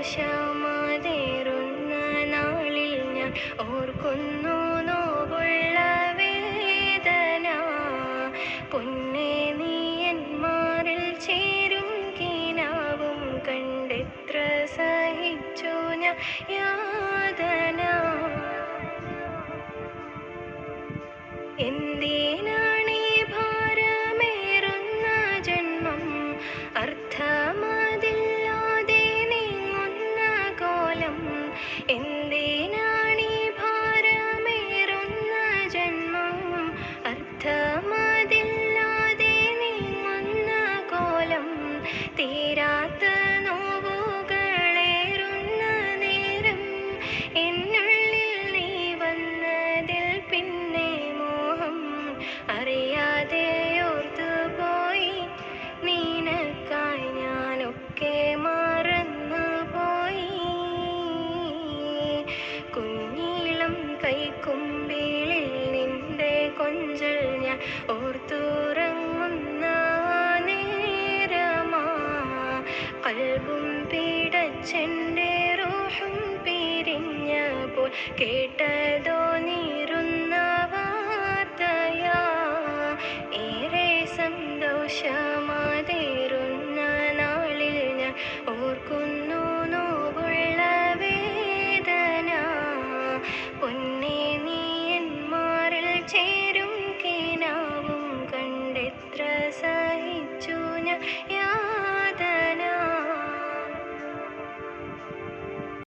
നാശമാതേറുന്ന നാളിൽ ഞാൻ ഓർക്കുന്നു നോവുള്ള വേദന. പൊന്നേ നീ എൻ മാറിൽ ചേരും കിനാവും കണ്ടെത്ര സഹിച്ചു ഞാൻ യാതന. എന്തിനാണീ ഭാരമേറുന്ന ജന്മം, അർത്ഥമതില്ലാതെ നീങ്ങുന്ന കോലം. എന്തിനാണീ ഭാരമേറുന്ന ജന്മം, അർത്ഥമതില്ലാതെ നീങ്ങുന്ന കോലം. തീരാത്ത നോവുകളേറുന്ന നേരം എന്നുള്ളിൽ നീ വന്നതിൽ പിന്നെ മോഹം അറിയാതെ ഓർത്തുപോയി. നിനക്കായി ഞാനൊക്കെ മറന്നുപോയി. കുഞ്ഞീളം കൈക്കുമ്പിളിൽ നിന്റെ കൊഞ്ചൽ ഞാൻ ഓർത്തുറങ്ങുന്ന നേരമാ. കൽബും പിടച്ചെൻ്റെ റൂഹും പിരിഞ്ഞപ്പോൾ കേട്ടതോ നീ